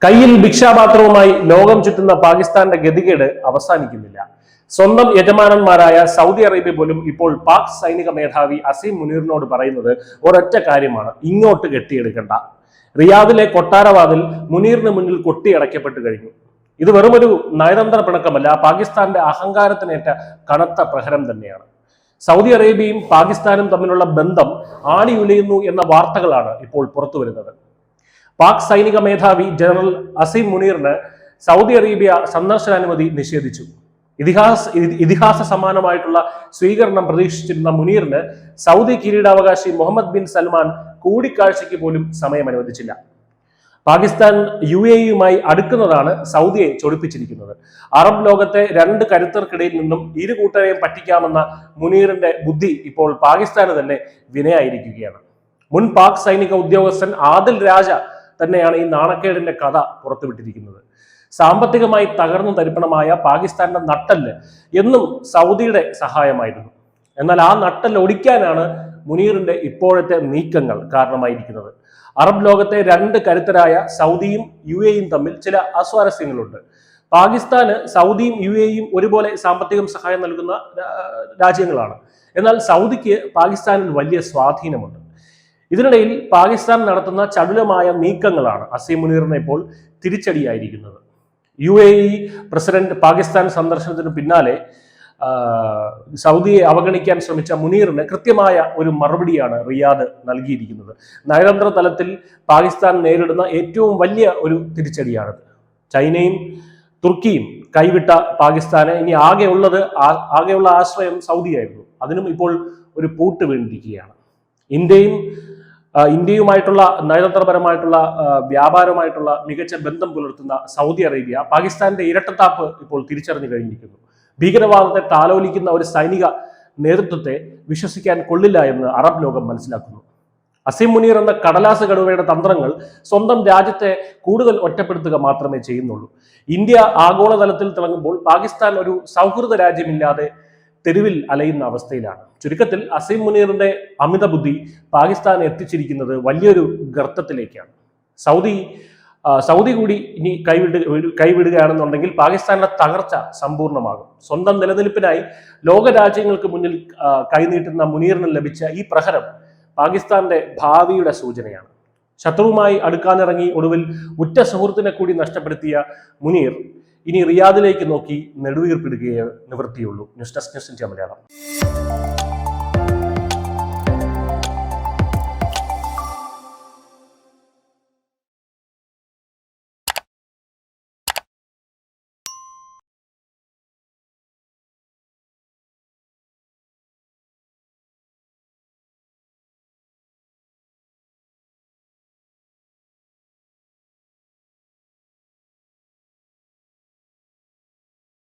കയ്യിൽ ഭിക്ഷാപാത്രവുമായി ലോകം ചുറ്റുന്ന പാകിസ്ഥാന്റെ ഗതികേട് അവസാനിക്കുന്നില്ല. സ്വന്തം യജമാനന്മാരായ സൗദി അറേബ്യ പോലും ഇപ്പോൾ പാക് സൈനിക മേധാവി അസീം മുനീറിനോട് പറയുന്നത് ഒരൊറ്റ കാര്യമാണ്: ഇങ്ങോട്ട് കെട്ടിയെടുക്കണ്ട. റിയാദിലെ കൊട്ടാരവാതിൽ മുനീറിന് മുന്നിൽ കൊട്ടിയടയ്ക്കപ്പെട്ടു കഴിഞ്ഞു. ഇത് വെറുമൊരു നയതന്ത്ര പിണക്കമല്ല, പാകിസ്ഥാന്റെ അഹങ്കാരത്തിനേറ്റ കനത്ത പ്രഹരം തന്നെയാണ്. സൗദി അറേബ്യയും പാകിസ്ഥാനും തമ്മിലുള്ള ബന്ധം ആണിയുലയുന്നു എന്ന വാർത്തകളാണ് ഇപ്പോൾ പുറത്തു വരുന്നത്. പാക് സൈനിക മേധാവി ജനറൽ അസീം മുനീറിന് സൗദി അറേബ്യ സന്ദർശനാനുമതി നിഷേധിച്ചു. ഇതിഹാസ സമാനമായിട്ടുള്ള സ്വീകരണം പ്രതീക്ഷിച്ചിരുന്ന മുനീറിന് സൗദി കിരീടാവകാശി മുഹമ്മദ് ബിൻ സൽമാൻ കൂടിക്കാഴ്ചയ്ക്ക് പോലും സമയം അനുവദിച്ചില്ല. പാകിസ്ഥാൻ UAE-യുമായി അടുക്കുന്നതാണ് സൗദിയെ ചൊടിപ്പിച്ചിരിക്കുന്നത്. അറബ് ലോകത്തെ രണ്ട് കരുത്തർക്കിടയിൽ നിന്നും ഇരു കൂട്ടരെയും പറ്റിക്കാമെന്ന മുനീറിന്റെ ബുദ്ധി ഇപ്പോൾ പാകിസ്ഥാന് തന്നെ വിനയായിരിക്കുകയാണ്. മുൻ പാക് സൈനിക ഉദ്യോഗസ്ഥൻ ആദിൽ രാജ തന്നെയാണ് ഈ നാണക്കേടിന്റെ കഥ പുറത്തുവിട്ടിരിക്കുന്നത്. സാമ്പത്തികമായി തകർന്നു തരിപ്പണമായ പാകിസ്ഥാന്റെ നട്ടല് എന്നും സൗദിയുടെ സഹായമായിരുന്നു. എന്നാൽ ആ നട്ടൽ ഒടിക്കാനാണ് മുനീറിന്റെ ഇപ്പോഴത്തെ നീക്കങ്ങൾ കാരണമായിരിക്കുന്നത്. അറബ് ലോകത്തെ രണ്ട് കരുത്തരായ സൗദിയും UAE-യും തമ്മിൽ ചില അസ്വാരസ്യങ്ങളുണ്ട്. പാകിസ്ഥാന് സൗദിയും UAE-യും ഒരുപോലെ സാമ്പത്തിക സഹായം നൽകുന്ന രാജ്യങ്ങളാണ്. എന്നാൽ സൗദിക്ക് പാകിസ്ഥാനിൽ വലിയ സ്വാധീനമുണ്ട്. ഇതിനിടയിൽ പാകിസ്ഥാൻ നടത്തുന്ന ചടുലമായ നീക്കങ്ങളാണ് അസീം മുനീറിനെ ഇപ്പോൾ തിരിച്ചടിയായിരിക്കുന്നത്. UAE പ്രസിഡന്റ് പാകിസ്ഥാൻ സന്ദർശനത്തിന് പിന്നാലെ സൗദിയെ അവഗണിക്കാൻ ശ്രമിച്ച മുനീറിന് കൃത്യമായ ഒരു മറുപടിയാണ് റിയാദ് നൽകിയിരിക്കുന്നത്. നയതന്ത്ര തലത്തിൽ പാകിസ്ഥാൻ നേരിടുന്ന ഏറ്റവും വലിയ ഒരു തിരിച്ചടിയാണ്. ചൈനയും തുർക്കിയും കൈവിട്ട പാകിസ്ഥാന് ഇനി ആകെയുള്ള ആശ്രയം സൗദിയായിരുന്നു. അതിനും ഇപ്പോൾ ഒരു പൂട്ട് വീണിരിക്കുകയാണ്. ഇന്ത്യയുമായിട്ടുള്ള നയതന്ത്രപരമായിട്ടുള്ള വ്യാപാരമായിട്ടുള്ള മികച്ച ബന്ധം പുലർത്തുന്ന സൗദി അറേബ്യ പാകിസ്ഥാന്റെ ഇരട്ടത്താപ്പ് ഇപ്പോൾ തിരിച്ചറിഞ്ഞു കഴിഞ്ഞിരിക്കുന്നു. ഭീകരവാദത്തെ താലോലിക്കുന്ന ഒരു സൈനിക നേതൃത്വത്തെ വിശ്വസിക്കാൻ കൊള്ളില്ല എന്ന് അറബ് ലോകം മനസ്സിലാക്കുന്നു. അസീം മുനീർ എന്ന കടലാസ് കടുവയുടെ തന്ത്രങ്ങൾ സ്വന്തം രാജ്യത്തെ കൂടുതൽ ഒറ്റപ്പെടുത്തുക മാത്രമേ ചെയ്യുന്നുള്ളൂ. ഇന്ത്യ ആഗോളതലത്തിൽ തിളങ്ങുമ്പോൾ പാകിസ്ഥാൻ ഒരു സൗഹൃദ രാജ്യമില്ലാതെ തെരുവിൽ അലയുന്ന അവസ്ഥയിലാണ്. ചുരുക്കത്തിൽ അസീം മുനീറിന്റെ അമിത ബുദ്ധി പാകിസ്ഥാനെ എത്തിച്ചിരിക്കുന്നത് വലിയൊരു ഗർത്തത്തിലേക്കാണ്. സൗദി കൂടി ഇനി കൈവിടുകയാണെന്നുണ്ടെങ്കിൽ പാകിസ്ഥാന്റെ തകർച്ച സമ്പൂർണ്ണമാകും. സ്വന്തം നിലനിൽപ്പിനായി ലോക രാജ്യങ്ങൾക്ക് മുന്നിൽ കൈനീട്ടുന്ന മുനീറിന് ലഭിച്ച ഈ പ്രഹരം പാകിസ്ഥാന്റെ ഭാവിയുടെ സൂചനയാണ്. ശത്രുവുമായി അടുക്കാനിറങ്ങി ഒടുവിൽ ഉറ്റ സുഹൃത്തിനെ കൂടി നഷ്ടപ്പെടുത്തിയ മുനീർ ഇനി റിയാദിലേക്ക് നോക്കി നെടുവീർപ്പിടുകയേ നിവൃത്തിയുള്ളൂ. News desk news India Malayalam.